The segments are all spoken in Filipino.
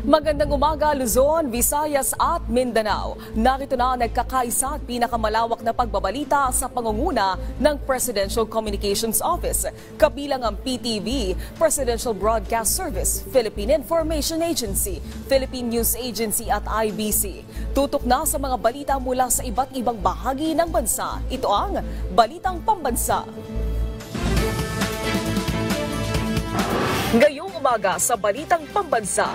Magandang umaga Luzon, Visayas at Mindanao. Narito na ang nagkakaisa at pinakamalawak na pagbabalita sa pangunguna ng Presidential Communications Office. Kabilang ang PTV, Presidential Broadcast Service, Philippine Information Agency, Philippine News Agency at IBC. Tutok na sa mga balita mula sa iba't ibang bahagi ng bansa. Ito ang Balitang Pambansa. Ngayong umaga sa Balitang Pambansa,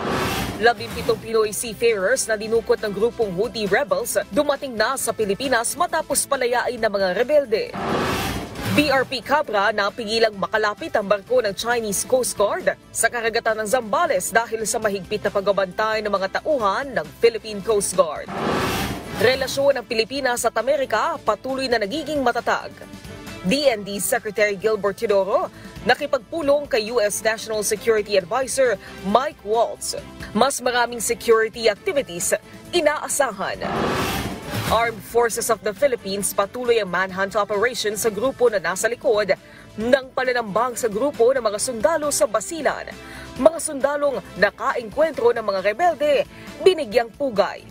17 Pinoy seafarers na dinukot ng grupong Houthi rebels dumating na sa Pilipinas matapos palayain ng mga rebelde. BRP Cabra na pigilang makalapit ang barko ng Chinese Coast Guard sa karagatan ng Zambales dahil sa mahigpit na pagbabantay ng mga tauhan ng Philippine Coast Guard. Relasyon ng Pilipinas at Amerika patuloy na nagiging matatag. DND Secretary Gilbert Teodoro nakipagpulong kay U.S. National Security Advisor Mike Waltz. Mas maraming security activities inaasahan. Armed Forces of the Philippines patuloy ang manhunt operation sa grupo na nasa likod ng pananambang sa grupo ng mga sundalo sa Basilan. Mga sundalong nakaengkwentro ng mga rebelde, binigyang pugay.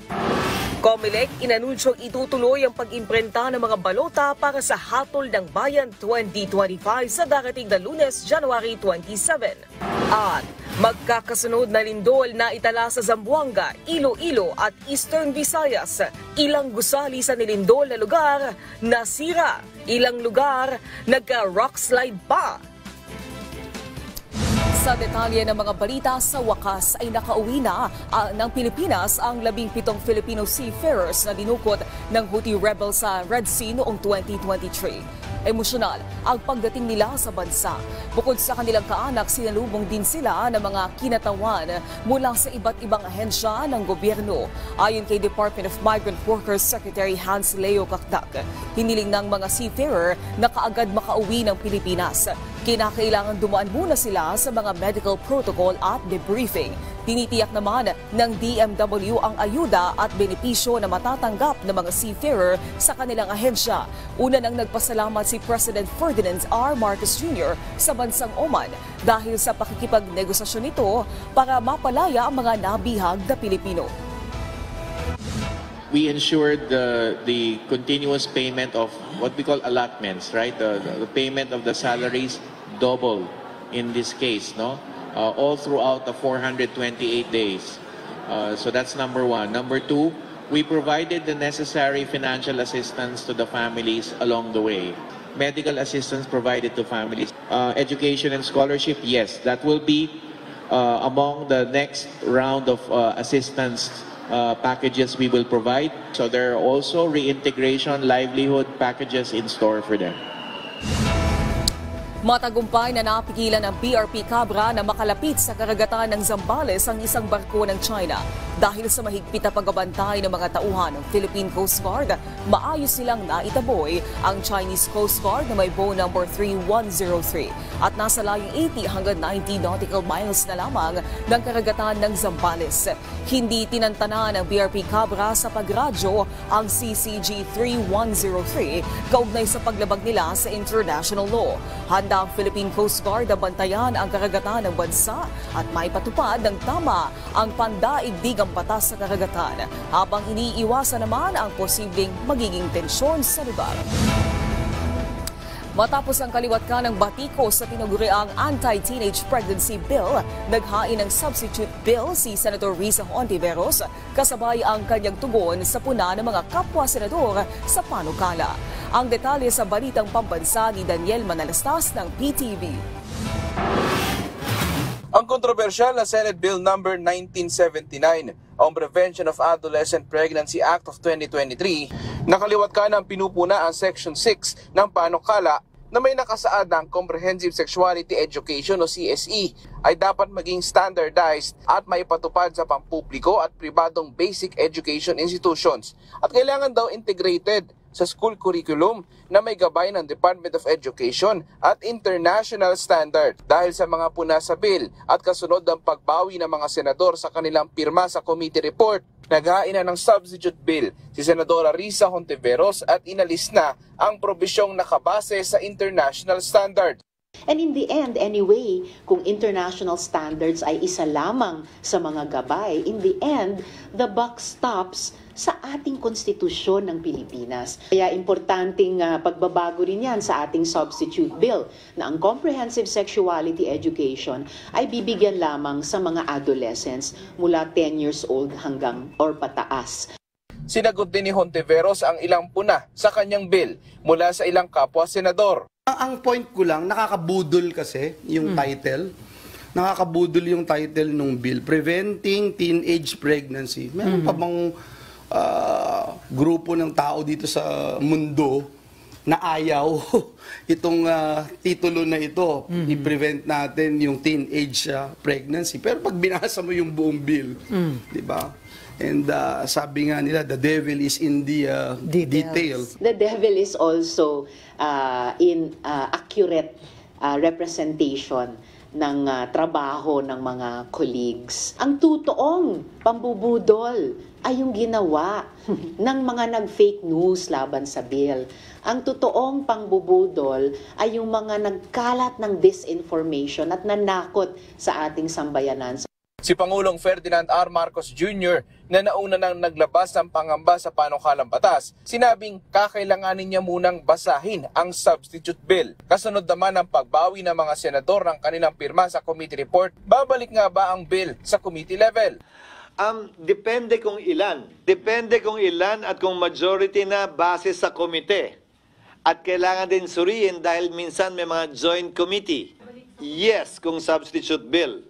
Comelec inanunsyong itutuloy ang pag-imprenta ng mga balota para sa Hatol ng Bayan 2025 sa darating na Lunes, January 27. At magkakasunod na lindol na itala sa Zamboanga, Iloilo at Eastern Visayas. Ilang gusali sa nilindol na lugar nasira. Ilang lugar nagka-rockslide pa. Sa detalye ng mga balita, sa wakas ay nakauwi na ng Pilipinas ang 17 Filipino seafarers na dinukot ng Houthi rebels sa Red Sea noong 2023. Emosyonal ang pagdating nila sa bansa. Bukod sa kanilang kaanak, sinalubong din sila ng mga kinatawan mula sa iba't ibang ahensya ng gobyerno. Ayon kay Department of Migrant Workers Secretary Hans Leo Kakdak, hiniling ng mga seafarer na kaagad makauwi ng Pilipinas. Kinakailangan dumaan muna sila sa mga medical protocol at debriefing. Tinitiyak naman ng DMW ang ayuda at benepisyo na matatanggap ng mga seafarer sa kanilang ahensya. Una nang nagpasalamat si President Ferdinand R. Marcos Jr. sa bansang Oman dahil sa pakikipagnegosasyon nito para mapalaya ang mga nabihag na Pilipino. We ensured the continuous payment of what we call allotments, right? The payment of the salaries double in this case, no? All throughout the 428 days. So that's number one. Number two, we provided the necessary financial assistance to the families along the way. Medical assistance provided to families. Education and scholarship, yes, that will be among the next round of assistance packages we will provide. So there are also reintegration livelihood packages in store for them. Matagumpay na napigilan ng BRP Cabra na makalapit sa karagatan ng Zambales ang isang barko ng China. Dahil sa mahigpit na pagbabantay ng mga tauhan ng Philippine Coast Guard, maayos nilang naitaboy ang Chinese Coast Guard na may bow number 3103 at nasa layong 80 hanggang 90 nautical miles na lamang ng karagatan ng Zambales. Hindi tinantana ng BRP Cabra sa pagradyo ang CCG 3103 kaugnay sa paglabag nila sa international law. Handa ang Philippine Coast Guard na bantayan ang karagatan ng bansa at maipatupad ng tama ang pandaigdigang batas sa karagatan habang iniiwasan naman ang posibleng magiging tensyon sa lugar. Matapos ang kaliwat ka ng batikos sa tinaguriang Anti-Teenage Pregnancy Bill, naghain ng substitute bill si Senator Risa Hontiveros kasabay ang kanyang tugon sa puna ng mga kapwa-senador sa panukala. Ang detalye sa Balitang Pambansa ni Daniel Manalastas ng PTV. Ang kontrobersyal na Senate Bill No. 1979 o Prevention of Adolescent Pregnancy Act of 2023, nakaliwat ka ng pinupuna ang Section 6 ng panukala na may nakasaad ng Comprehensive Sexuality Education o CSE ay dapat maging standardized at maipatupad sa pampubliko at pribadong basic education institutions at kailangan daw integrated sa school curriculum na may gabay ng Department of Education at international standard. Dahil sa mga puna sa bill at kasunod ng pagbawi ng mga senador sa kanilang pirma sa committee report, naghain na ng substitute bill si Senadora Risa Hontiveros at inalis na ang probisyong nakabase sa international standard. And in the end, anyway, kung international standards ay isa lamang sa mga gabay, in the end, the buck stops sa ating konstitusyon ng Pilipinas. Kaya importanteng pagbabago rin yan sa ating substitute bill na ang comprehensive sexuality education ay bibigyan lamang sa mga adolescents mula 10 years old hanggang or pataas. Sinagot din ni Hontiveros ang ilang puna sa kanyang bill mula sa ilang kapwa-senador. Ang point ko lang, nakakabudol kasi yung title. Nakakabudol yung title ng bill, Preventing Teenage Pregnancy. Meron pa bang grupo ng tao dito sa mundo na ayaw itong titulo na ito, i-prevent natin yung teenage pregnancy. Pero pag binasa mo yung buong bill, di ba? And sabi nga nila, the devil is in the details. The devil is also in accurate representation ng trabaho ng mga colleagues. Ang totoong pambubudol ay yung ginawa ng mga nag-fake news laban sa bill. Ang totoong pangbubudol ay yung mga nagkalat ng disinformation at nanakot sa ating sambayanan. Si Pangulong Ferdinand R. Marcos Jr. na nauna nang naglabas ng pangamba sa panukalang batas, sinabing kakailanganin niya munang basahin ang substitute bill. Kasunod naman ang pagbawi ng mga senador ng kanilang pirma sa committee report, babalik nga ba ang bill sa committee level? Depende kung ilan. Depende kung ilan at kung majority na base sa komite. At kailangan din suriin dahil minsan may mga joint committee. Yes, kung substitute bill.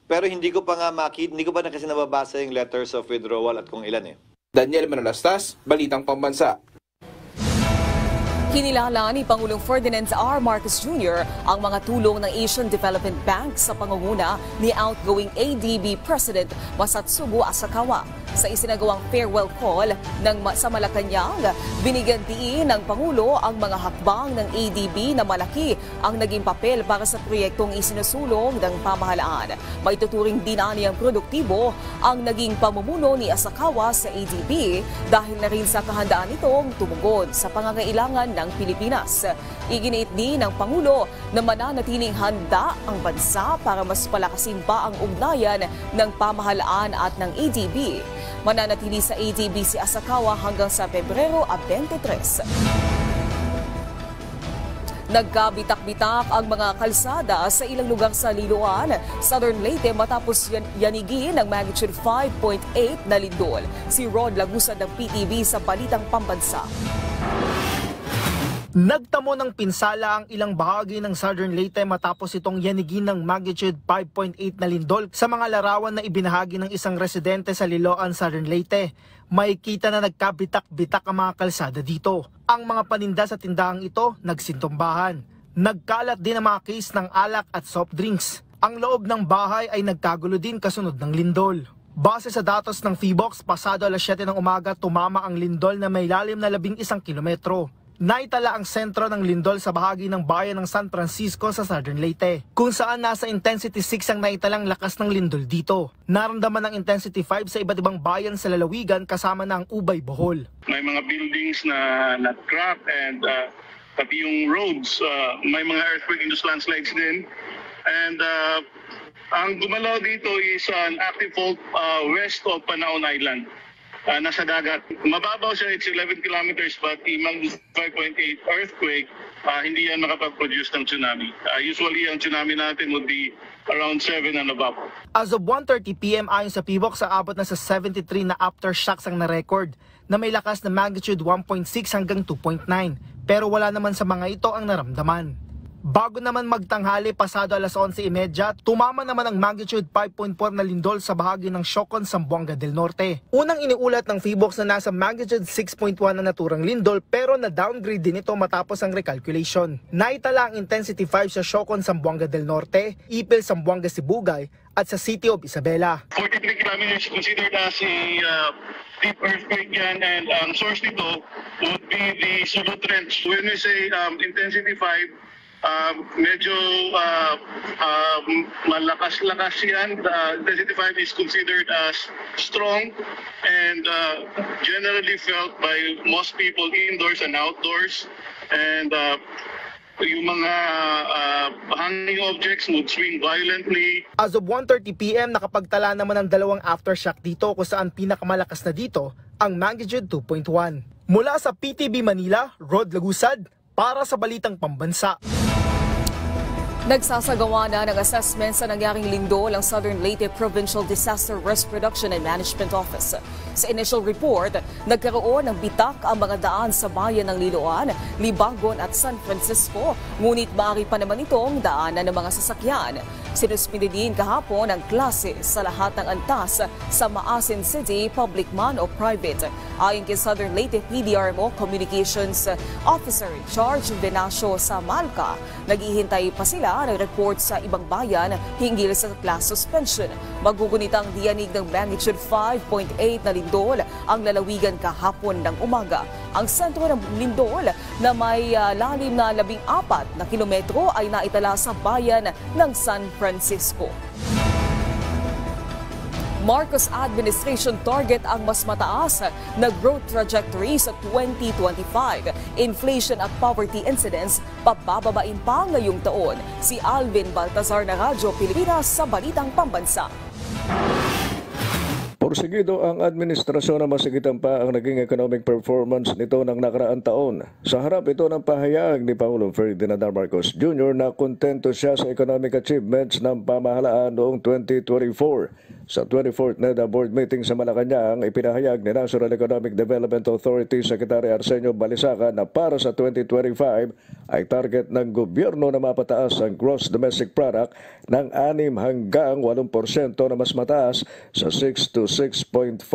Pero hindi ko pa na kasi nababasa yung letters of withdrawal at kung ilan eh. Daniel Manalastas, Balitang Pambansa. Kinilala ni Pangulong Ferdinand R. Marcos Jr. ang mga tulong ng Asian Development Bank sa pangunguna ni outgoing ADB President Masatsugu Asakawa. Sa isinagawang farewell call sa Malacanang, binigyan diin ng Pangulo ang mga hakbang ng ADB na malaki ang naging papel para sa proyektong isinusulong ng pamahalaan. Maituturing din niyang produktibo ang naging pamumuno ni Asakawa sa ADB dahil na rin sa kahandaan nitong tumugon sa pangangailangan ng Pilipinas. Iginiit din ng Pangulo na mananatiling handa ang bansa para mas palakasin pa ang ugnayan ng pamahalaan at ng ADB. Mananatili sa ADB si Asakawa hanggang sa Pebrero 23. Nagkabitak-bitak ang mga kalsada sa ilang lugar sa Liloan, Southern Leyte matapos yanigin ng magnitude 5.8 na lindol. Si Rod Lagusan ng PTV sa Balitang Pambansa. Nagtamo ng pinsala ang ilang bahagi ng Southern Leyte matapos itong yanigin ng magnitude 5.8 na lindol sa mga larawan na ibinahagi ng isang residente sa Liloan, Southern Leyte. Makikita na nagkabitak-bitak ang mga kalsada dito. Ang mga paninda sa tindahang ito nagsintumbahan. Nagkalat din ang mga case ng alak at soft drinks. Ang loob ng bahay ay nagkagulo din kasunod ng lindol. Base sa datos ng PHIVOLCS, pasado alas 7 ng umaga tumama ang lindol na may lalim na 11 kilometro. Naitala ang sentro ng lindol sa bahagi ng bayan ng San Francisco sa Southern Leyte, kung saan nasa intensity 6 ang naitalang lakas ng lindol dito. Naramdaman ng intensity 5 sa iba't ibang bayan sa lalawigan kasama na ang Ubay, Bohol. May mga buildings na crack and pati yung roads, may mga earthquake-induced landslides din. And ang gumalaw dito is an active fault west of Panaon Island. Nasa dagat. Mababaw siya, it's 11 kilometers, but imang 5.8 earthquake, hindi yan makapag-produce ng tsunami. Usually, ang tsunami natin would be around 7 and above. As of 1:30 PM ayon sa PHIVOLCS, aabot na sa 73 na aftershocks ang na-record na may lakas na magnitude 1.6 hanggang 2.9. Pero wala naman sa mga ito ang naramdaman. Bago naman magtanghali, pasado alas 11:30, tumama naman ang magnitude 5.4 na lindol sa bahagi ng Siocon, Zamboanga del Norte. Unang iniulat ng PHIVOLCS na nasa magnitude 6.1 na naturang lindol pero na-downgrade din ito matapos ang recalculation. Naitala ang intensity 5 sa Siocon, Zamboanga del Norte, Ipil, Zamboanga, Sibugay at sa City of Isabela. 43 kilometers considered as a deep earthquake yan, and ang source nito would be the Sulu Trench. When we say intensity 5, medyo malakas-lakas yan. Intensity 5 is considered as strong and generally felt by most people indoors and outdoors. And yung mga hanging objects would swing violently. As of 1:30 PM, nakapagtala naman ng 2 aftershock dito kung saan pinakamalakas na dito ang magnitude 2.1. Mula sa PTV Manila, Rod Lagusad, para sa Balitang Pambansa. Nagsasagawa na ng assessment sa nangyaring lindol ang Southern Leyte Provincial Disaster Risk Reduction and Management Office. Sa initial report, nagkaroon ng bitak ang mga daan sa bayan ng Liloan, Libagon at San Francisco, ngunit maaari pa naman itong daanan ng mga sasakyan. Sinuspindi din kahapon ang klase sa lahat ng antas sa Maasin City, public man o private. Ayon kay Southern Leyte PDRMO Communications Officer George Venasio sa Malca, naghihintay pa sila ng report sa ibang bayan hinggil sa class suspension. Magugunitang diyanig ng magnitude 5.8 na lindol ang lalawigan kahapon ng umaga. Ang sentro ng lindol na may lalim na 14 na kilometro ay naitala sa bayan ng San Francisco. Marcos administration target ang mas mataas na growth trajectory sa 2025. Inflation at poverty incidence pabababain pa ngayong taon. Si Alvin Baltazar na Radyo Pilipinas sa Balitang Pambansa. Porsigido ang administrasyon na masigitan pa ang naging economic performance nito ng nakaraang taon. Sa harap ito ng pahayag ni Pangulong Ferdinand R. Marcos Jr. na kontento siya sa economic achievements ng pamahalaan noong 2024. Sa 24th NEDA Board meeting sa Malacanang, ipinahayag ni National Economic Development Authority Secretary Arsenio Balisaca na para sa 2025 ay target ng gobyerno na mapataas ang gross domestic product ng 6 hanggang 8% na mas mataas sa 6 to 6.5%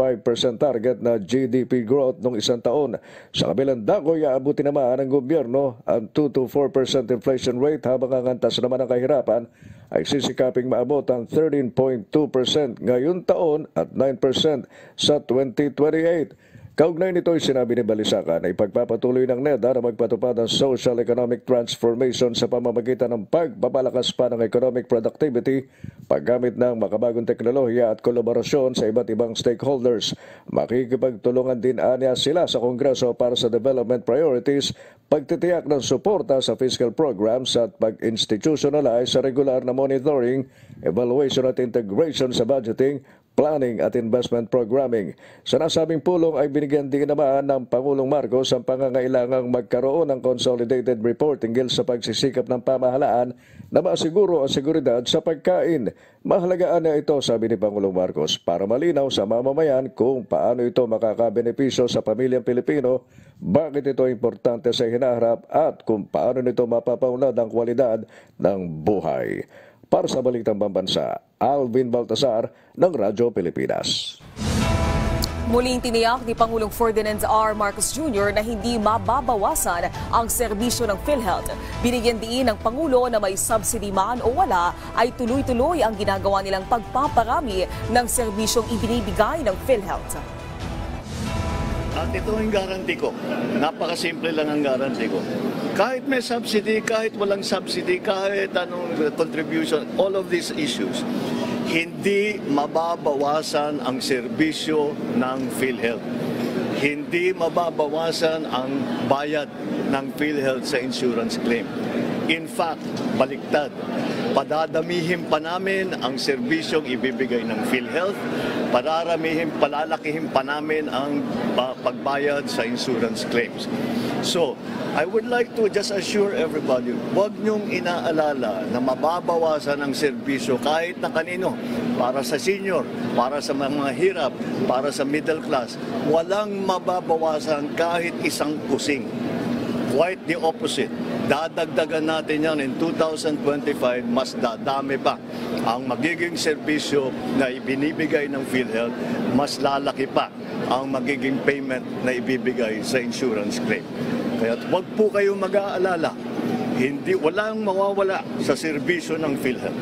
target na GDP growth noong isang taon. Sa kabilang dako, iaabuti naman ng gobyerno ang 2 to 4% inflation rate habang ang antas naman ng kahirapan ay sisikaping maabot ang 13.2% ngayon taon at 9% sa 2028. Kaugnay nito ay sinabi ni Balisaca na ipagpapatuloy ng NEDA na magpatupad ang social economic transformation sa pamamagitan ng pagpapalakas pa ng economic productivity, paggamit ng makabagong teknolohiya at kolaborasyon sa iba't ibang stakeholders. Makikipagtulungan din anya sila sa Kongreso para sa development priorities, pagtitiyak ng suporta sa fiscal programs at pag-institutionalize sa regular na monitoring, evaluation at integration sa budgeting, planning at investment programming. Sa nasabing pulong ay binigyan din naman ng Pangulong Marcos ang pangangailangang magkaroon ng consolidated report hinggil sa pagsisikap ng pamahalaan na masiguro ang seguridad sa pagkain. Mahalagaan na ito, sabi ni Pangulong Marcos, para malinaw sa mamamayan kung paano ito makakabenepisyo sa pamilyang Pilipino, bakit ito importante sa hinaharap at kung paano nito mapapaunlad ang kwalidad ng buhay. Para sa Balitang Pambansa, Alvin Baltazar ng Radyo Pilipinas. Muling tiniyak ni Pangulong Ferdinand R. Marcos Jr. na hindi mababawasan ang serbisyo ng PhilHealth. Binigyan diin ng Pangulo na may subsidy man o wala ay tuloy-tuloy ang ginagawa nilang pagpaparami ng serbisyong ibinibigay ng PhilHealth. At ito ang garanti ko. Napakasimple lang ang garanti ko. Kahit may subsidy, kahit walang subsidy, kahit anong contribution, all of these issues, hindi mababawasan ang serbisyo ng PhilHealth. Hindi mababawasan ang bayad ng PhilHealth sa insurance claim. In fact, baliktad. Padadamihin pa namin ang serbisyong ibibigay ng PhilHealth, palalakihin pa namin ang pagbayad sa insurance claims. So, I would like to just assure everybody, huwag niyong inaalala na mababawasan ang serbisyo kahit na kanino, para sa senior, para sa mga hirap, para sa middle class. Walang mababawasan kahit isang kusing. Quite the opposite. Dadagdagan natin yan in 2025, mas dadami pa ang magiging serbisyo na ibinibigay ng PhilHealth, mas lalaki pa ang magiging payment na ibibigay sa insurance claim. Kaya huwag po kayong mag-aalala, walang mawawala sa serbisyo ng PhilHealth.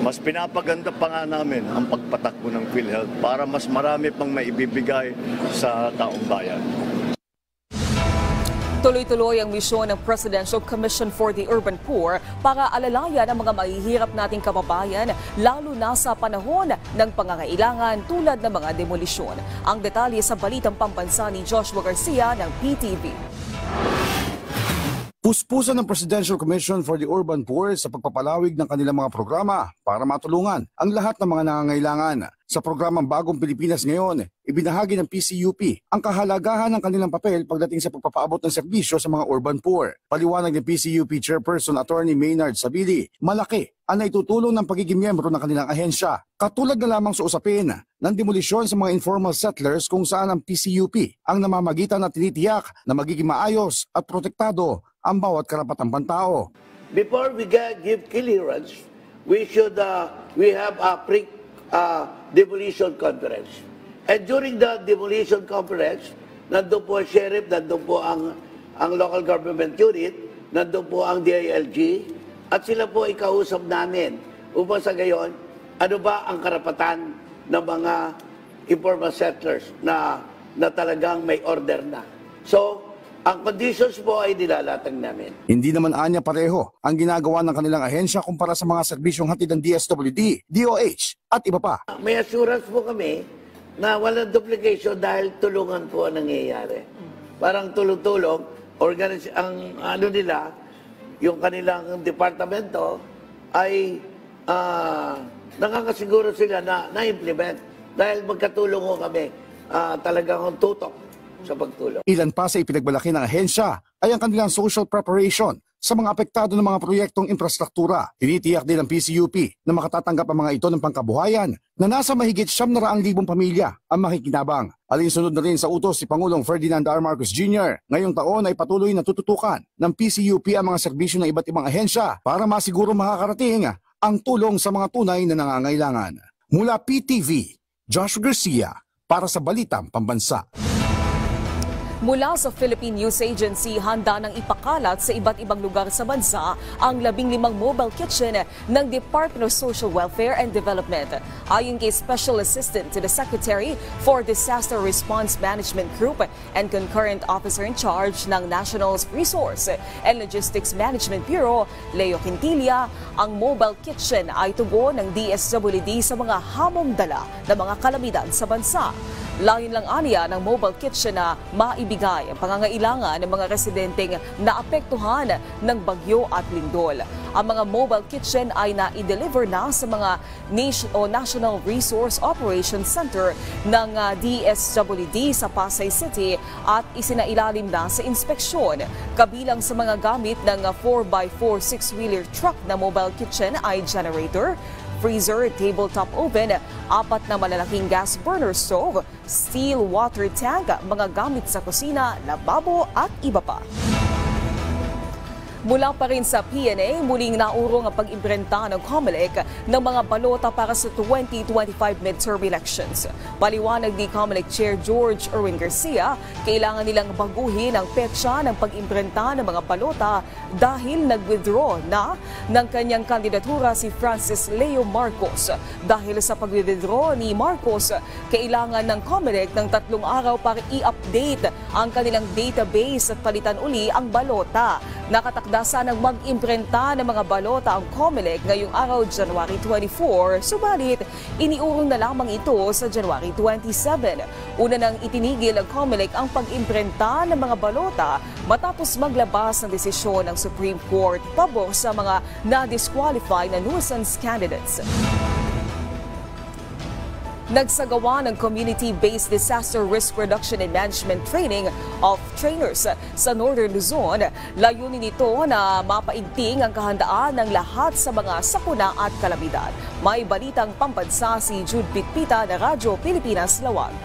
Mas pinapaganda pa nga namin ang pagpatakbo ng PhilHealth para mas marami pang maibibigay sa taong bayan. Tuloy-tuloy ang misyon ng Presidential Commission for the Urban Poor para alalayan ang mga mahihirap nating kababayan lalo na sa panahon ng pangangailangan tulad ng mga demolisyon. Ang detalye sa Balitang Pambansa ni Joshua Garcia ng PTV. Puspusan ng Presidential Commission for the Urban Poor sa pagpapalawig ng kanilang mga programa para matulungan ang lahat ng mga nangangailangan. Sa programang Bagong Pilipinas ngayon, ibinahagi ng PCUP ang kahalagahan ng kanilang papel pagdating sa pagpapaabot ng serbisyo sa mga urban poor. Paliwanag ng PCUP Chairperson Attorney Maynard Sabili, malaki ang naitutulong ng pagiging miyembro ng kanilang ahensya. Katulad na lamang sa usapin ng demolisyon sa mga informal settlers kung saan ang PCUP ang namamagitan at tinitiyak na magiging maayos at protektado ang bawat karapatang pantao. Before we give clearance, we have a demolition conference. And during the demolition conference, nandun po ang sheriff, nandun po ang local government unit, nandun po ang DILG, at sila po ikausap namin upang sa gayon, ano ba ang karapatan ng mga informal settlers na talagang may order na. So, ang conditions po ay nilalatag namin. Hindi naman anya pareho ang ginagawa ng kanilang ahensya kumpara sa mga serbisyong hatid ng DSWD, DOH at iba pa. May assurance po kami na walang duplication dahil tulungan po ang nangyayari. Parang tulong-tulong, ang ano nila, yung kanilang departamento ay nakakasiguro sila na-implement dahil magkatulong ho kami talagang tutok sa pagtulong. Ilan pa sa ipinagmalaki ng ahensya ay ang kanilang social preparation sa mga apektado ng mga proyektong infrastruktura. Tinitiyak din ng PCUP na makatatanggap ang mga ito ng pangkabuhayan na nasa mahigit 700,000 pamilya ang makikinabang. Alinsunod na rin sa utos si Pangulong Ferdinand R. Marcos Jr. Ngayong taon ay patuloy na tututukan ng PCUP ang mga serbisyo ng iba't ibang ahensya para masiguro makakarating ang tulong sa mga tunay na nangangailangan. Mula PTV, Joshua Garcia para sa Balitang Pambansa. Mula sa Philippine News Agency, handa nang ipakalat sa iba't ibang lugar sa bansa ang 15 mobile kitchen ng Department of Social Welfare and Development. Ayon kay Special Assistant to the Secretary for Disaster Response Management Group and Concurrent Officer in Charge ng National Resource and Logistics Management Bureau, Leo Quintilla, ang mobile kitchen ay tugon ng DSWD sa mga hamong dala ng mga kalamidad sa bansa. Layon lang aniya ng mobile kitchen na maibigay ang pangangailangan ng mga residenteng naapektuhan ng bagyo at lindol. Ang mga mobile kitchen ay na-deliver na sa mga National Resource Operations Center ng DSWD sa Pasay City at isinailalim na sa inspeksyon. Kabilang sa mga gamit ng 4x4 6-wheeler truck na mobile kitchen ay generator, freezer, tabletop oven, 4 na malalaking gas burner stove, steel water tank, mga gamit sa kusina, lababo at iba pa. Mula pa rin sa PNA, muling naurong ang pag-imprenta ng COMELEC ng mga balota para sa 2025 midterm elections. Paliwanag ni COMELEC Chair George Erwin Garcia, kailangan nilang baguhin ang petsa ng pag-imprenta ng mga balota dahil nag-withdraw na ng kanyang kandidatura si Francis Leo Marcos. Dahil sa pag-withdraw ni Marcos, kailangan ng COMELEC ng 3 araw para i-update ang kanilang database at palitan uli ang balota. Nakatakda sanang mag-imprenta ng mga balota ang COMELEC ngayong araw January 24, subalit iniurong na lamang ito sa January 27. Una nang itinigil ng COMELEC ang pag-imprenta ng mga balota matapos maglabas ng desisyon ng Supreme Court pabor sa mga na-disqualify na nuisance candidates. Nagsagawa ng Community-Based Disaster Risk Reduction and Management Training of Trainers sa Northern Luzon. Layunin nito na mapaigting ang kahandaan ng lahat sa mga sakuna at kalamidad. May balitang pambansa si Jude Pitpita na Radyo Pilipinas Lawag.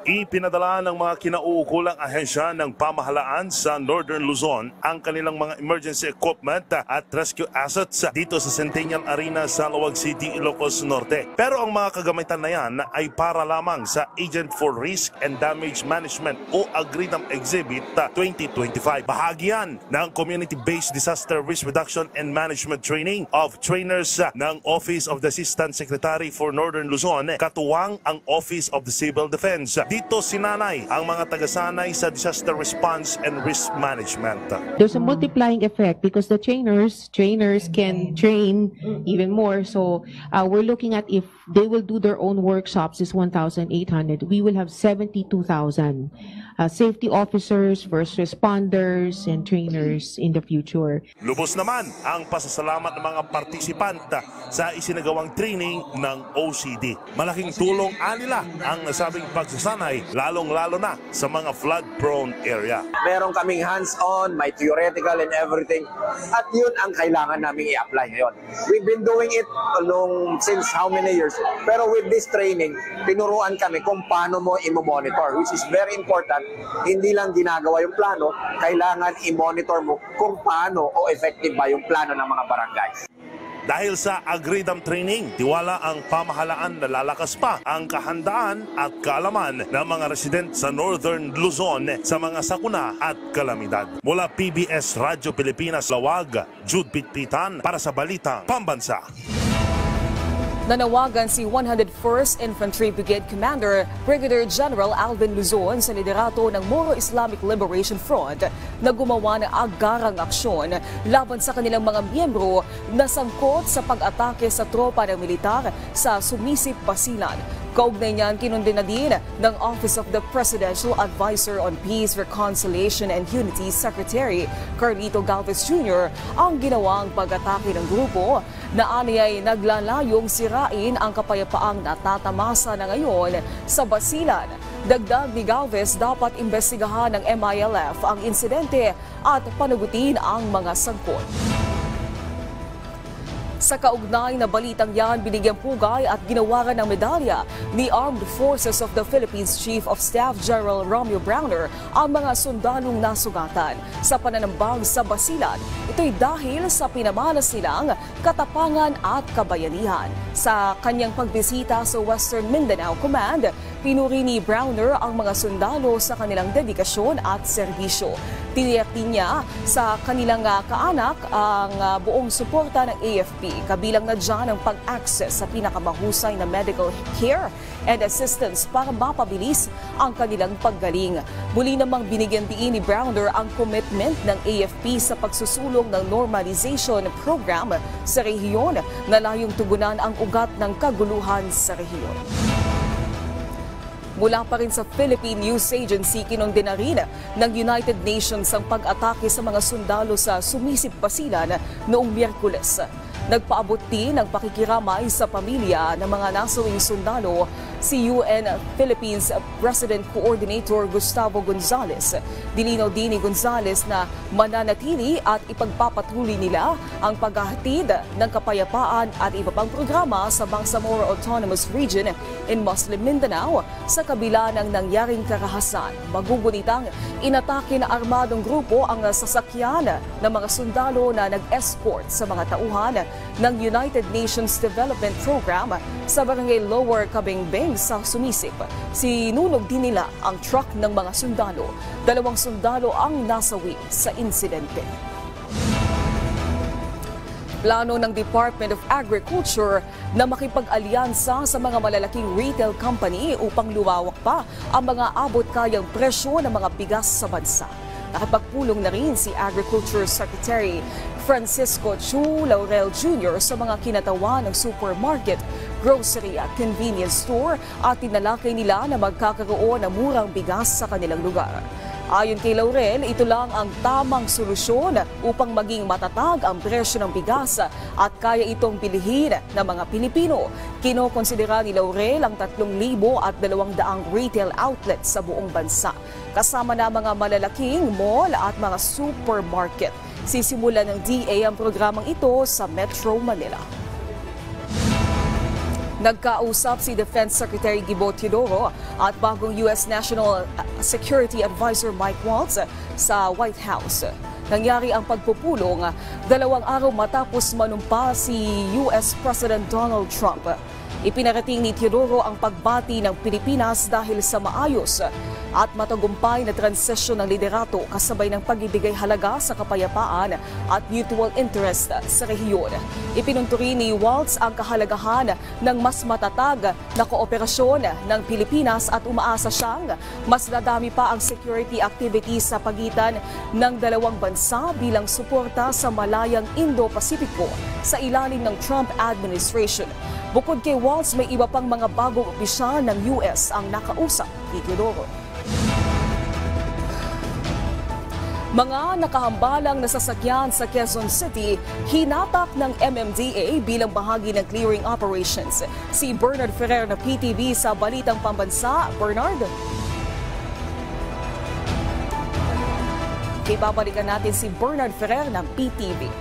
Ipinadala ng mga kinauukulang ahensya ng pamahalaan sa Northern Luzon ang kanilang mga emergency equipment at rescue assets dito sa Centennial Arena sa Laoag City, Ilocos Norte. Pero ang mga kagamitan na yan ay para lamang sa Agent for Risk and Damage Management o Agreed Exhibit 2025. Bahagi yan ng Community-Based Disaster Risk Reduction and Management Training of Trainers ng Office of the Assistant Secretary for Northern Luzon, katuwang ang Office of the Civil Defense. Dito sinanay ang mga tagasanay sa disaster response and risk management. There's a multiplying effect because the trainers can train even more. So we're looking at if they will do their own workshops is 1,800. We will have 72,000 safety officers, first responders, and trainers in the future. Lubos naman ang pasasalamat ng mga partisipanta sa isinagawang training ng OCD. Malaking tulong anila ang nasabing pagsasanay, lalong-lalo na sa mga flood-prone area. Meron kaming hands-on, may theoretical and everything. At yun ang kailangan namin i-apply ngayon. We've been doing it since how many years. Pero with this training, tinuruan kami kung paano mo i-monitor, which is very important. Hindi lang ginagawa yung plano, kailangan i-monitor mo kung paano o effective ba yung plano ng mga barangay. Dahil sa Agridam training, tiwala ang pamahalaan na lalakas pa ang kahandaan at kaalaman ng mga resident sa Northern Luzon sa mga sakuna at kalamidad. Mula PBS Radyo Pilipinas Lawag, Jude Pitpitan para sa Balita Pambansa. Nanawagan si 101st Infantry Brigade Commander Brigadier General Alvin Luzon sa liderato ng Moro Islamic Liberation Front na gumawa ng agarang aksyon laban sa kanilang mga miyembro na sangkot sa pag-atake sa tropa ng militar sa Sumisip, Basilan. Kaugnay niyan, kinundina din ng Office of the Presidential Advisor on Peace, Reconciliation and Unity Secretary Carlito Galvez Jr. ang ginawang pag-atake ng grupo na aniyay naglalayong sirain ang kapayapaang natatamasa na ngayon sa Basilan. Dagdag ni Galvez, dapat imbestigahan ng MILF ang insidente at panagutin ang mga sangkot. Sa kaugnay na balitang yan, binigyang pugay at ginawaran ng medalya ni Armed Forces of the Philippines Chief of Staff General Romeo Browner ang mga sundalong nasugatan sa pananambang sa Basilan. Ito'y dahil sa pinamalas nilang katapangan at kabayanihan. Sa kanyang pagbisita sa Western Mindanao Command, pinuri ni Browner ang mga sundalo sa kanilang dedikasyon at serbisyo. Tiniyak din niya sa kanilang kaanak ang buong suporta ng AFP, kabilang na dyan ang pag-access sa pinakamahusay na medical care and assistance para mapabilis ang kanilang paggaling. Muli namang binigyan diin ni Browner ang commitment ng AFP sa pagsusulong ng normalization program sa rehiyon na layong tugunan ang ugat ng kaguluhan sa rehiyon. Mula pa rin sa Philippine News Agency, kinondena rin ng United Nations ang pag-atake sa mga sundalo sa Sumisip, Basilan noong Miyerkules. Nagpaabot din ng pakikiramay sa pamilya ng mga nasawing sundalo si UN Philippines President Coordinator Gustavo Gonzales. Dilinaw din ni Gonzales na mananatili at ipagpapatuloy nila ang paghahatid ng kapayapaan at iba pang programa sa Bangsamoro Autonomous Region in Muslim Mindanao sa kabila ng nangyaring karahasan. Magugunitang inatake na armadong grupo ang sasakyan ng mga sundalo na nag-escort sa mga tauhan ng United Nations Development Program sa Barangay Lower Kabingbing sa Sumisip. Sinunog din nila ang truck ng mga sundalo. 2 sundalo ang nasawi sa insidente. Plano ng Department of Agriculture na makipag-alyansa sa mga malalaking retail company upang luwawak pa ang mga abot-kayang presyo ng mga bigas sa bansa. Nakipagpulong na rin si Agriculture Secretary Francisco Chu Laurel Jr. sa mga kinatawan ng supermarket, grocery at convenience store at tinalakay nila na magkakaroon ng murang bigas sa kanilang lugar. Ayon kay Laurel, ito lang ang tamang solusyon upang maging matatag ang presyo ng bigas at kaya itong bilihin ng mga Pilipino. Kinokonsidera ni Laurel ang 3,200 retail outlets sa buong bansa, kasama na mga malalaking mall at mga supermarket. Sisimulan ng DA ang programang ito sa Metro Manila. Nagkausap si Defense Secretary Gibo Teodoro at bagong U.S. National Security Advisor Mike Waltz sa White House. Nangyari ang pagpupulong 2 araw matapos manumpa si U.S. President Donald Trump. Ipinarating ni Teodoro ang pagbati ng Pilipinas dahil sa maayos at matagumpay na transisyon ng liderato kasabay ng pagbibigay halaga sa kapayapaan at mutual interest sa rehiyon. Ipinunto rin ni Waltz ang kahalagahan ng mas matatag na kooperasyon ng Pilipinas at umaasa siyang mas dadami pa ang security activities sa pagitan ng dalawang bansa bilang suporta sa malayang Indo-Pasipiko sa ilalim ng Trump administration. Bukod kay Waltz, may iba pang mga bagong opisyal ng US ang nakausap ni Teodoro. Mga nakahambalang na sasakyan sa Quezon City, hinatak ng MMDA bilang bahagi ng clearing operations. Si Bernard Ferrer na PTV sa Balitang Pambansa. Bernard? Ibabalikan natin si Bernard Ferrer ng PTV.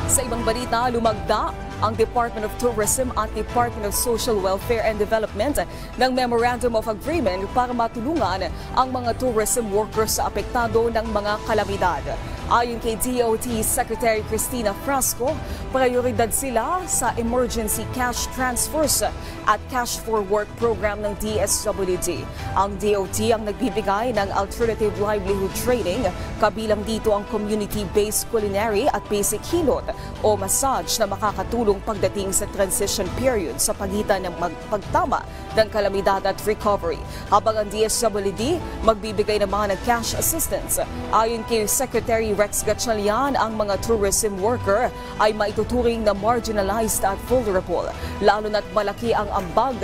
Sa ibang balita, lumagda ang Department of Tourism at Department of Social Welfare and Development ng Memorandum of Agreement para matulungan ang mga tourism workers sa apektado ng mga kalamidad. Ayon kay DOT Secretary Cristina Frasco, prioridad sila sa emergency cash transfers at cash for work program ng DSWD. Ang DOT ang nagbibigay ng alternative livelihood training, kabilang dito ang community-based culinary at basic hilot o massage na makakatulong pagdating sa transition period sa pagitan ng pagtama ng kalamidad at recovery. Habang ang DSWD magbibigay naman ng cash assistance. Ayon kay Secretary Rex Gatchalian, ang mga tourism worker ay maituturing na marginalized at vulnerable, lalo na't malaki ang ambag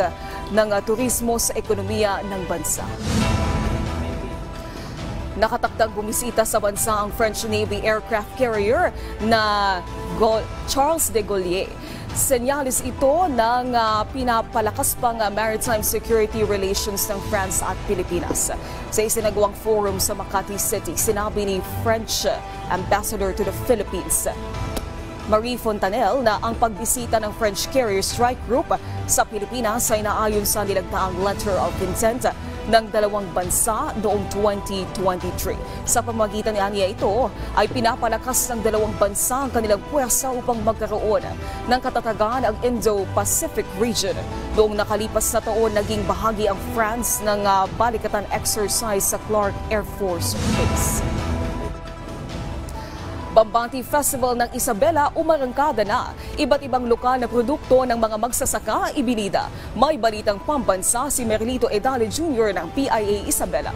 ng turismo sa ekonomiya ng bansa. Nakatakdang bumisita sa bansa ang French Navy aircraft carrier na Charles de Gaulle. Senyalis ito ng pinapalakas pang maritime security relations ng France at Pilipinas. Sa isinagawang forum sa Makati City, sinabi ni French Ambassador to the Philippines, Marie Fontanelle, na ang pagbisita ng French Carrier Strike Group sa Pilipinas ay naayon sa nilagdaang letter of intent ng dalawang bansa noong 2023. Sa pamamagitan niya ito ay pinapalakas ng dalawang bansa ang kanilang puwersa upang magkaroon ng katatagan ang Indo-Pacific region. Noong nakalipas na taon, naging bahagi ang France ng balikatan exercise sa Clark Air Force Base. Bambanti Festival ng Isabela umarangkada na. Iba't ibang lokal na produkto ng mga magsasaka ibinida. May balitang pambansa si Merlito Edale Jr. ng PIA Isabela.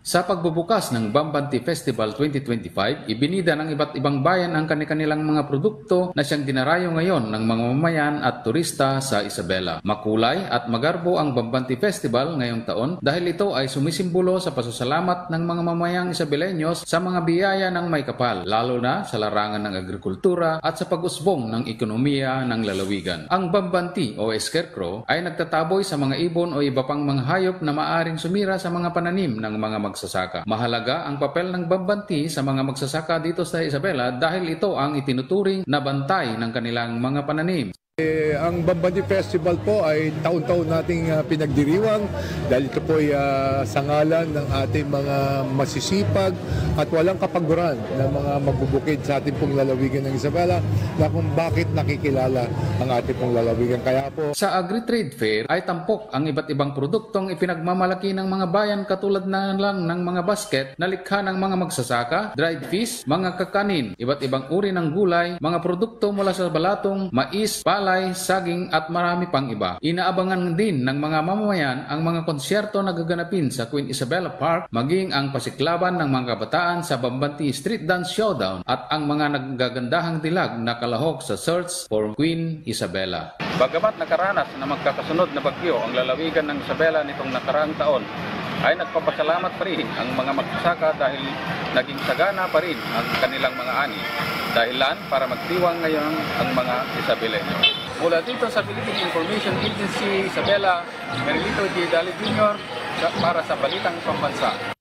Sa pagbubukas ng Bambanti Festival 2025, ibinida ng iba't ibang bayan ang kanilang mga produkto na siyang dinarayo ngayon ng mga mamayan at turista sa Isabela. Makulay at magarbo ang Bambanti Festival ngayong taon dahil ito ay sumisimbolo sa pasasalamat ng mga mamayang Isabelenyos sa mga biyaya ng may kapal, lalo na sa larangan ng agrikultura at sa pag-usbong ng ekonomiya ng lalawigan. Ang Bambanti o scarecrow ay nagtataboy sa mga ibon o iba pang mga hayop na maaring sumira sa mga pananim ng mga magsasaka. Mahalaga ang papel ng Bambanti sa mga magsasaka dito sa Isabela dahil ito ang itinuturing na bantay ng kanilang mga pananim. Ang Bambanti Festival po ay taon-taon nating pinagdiriwang dahil ito po ay sa ngalan ng ating mga masisipag at walang kapaguran ng mga magbubukid sa ating pong lalawigan ng Isabela na kung bakit nakikilala ang ating pong lalawigan. Kaya po sa Agri-Trade Fair ay tampok ang iba't ibang produktong ipinagmamalaki ng mga bayan katulad na lang ng mga basket na likha ng mga magsasaka, dried fish, mga kakanin, iba't ibang uri ng gulay, mga produkto mula sa balatong, mais, palay, saging at marami pang iba. Inaabangan din ng mga mamamayan ang mga konsyerto na gaganapin sa Queen Isabella Park, maging ang pasiklaban ng mga kabataan sa Bambanti Street Dance Showdown at ang mga naggagandahang dilag na kalahok sa Search for Queen Isabella. Bagamat nakaranas na magkakasunod na bagyo ang lalawigan ng Isabela nitong nakaraang taon, ay nagpapasalamat pa rin ang mga magsasaka dahil naging sagana pa rin ang kanilang mga ani. Dahilan para magdiwang ngayon ang mga Isabelenyo. Mula dito sa Philippine Information Agency, Isabela, Merlito Edale Jr. para sa Balitang Pambansa.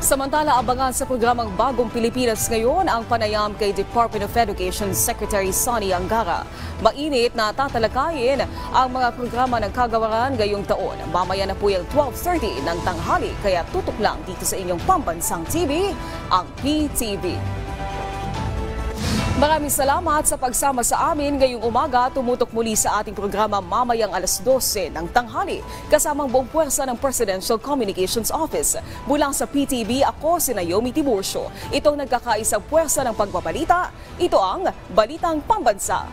Samantala, abangan sa programang Bagong Pilipinas ngayon ang panayam kay Department of Education Secretary Sonny Angara. Mainit na tatalakayin ang mga programa ng kagawaran ngayong taon. Mamaya na po yung 12:30 ng tanghali, kaya tutok lang dito sa inyong pambansang TV, ang PTV. Maraming salamat sa pagsama sa amin ngayong umaga. Tumutok muli sa ating programa mamayang alas 12 ng tanghali. Kasamang buong puwersa ng Presidential Communications Office. Mula sa PTV, ako si Naomi Tiburcio. Itong nagkakaisang puwersa ng pagbabalita. Ito ang Balitang Pambansa.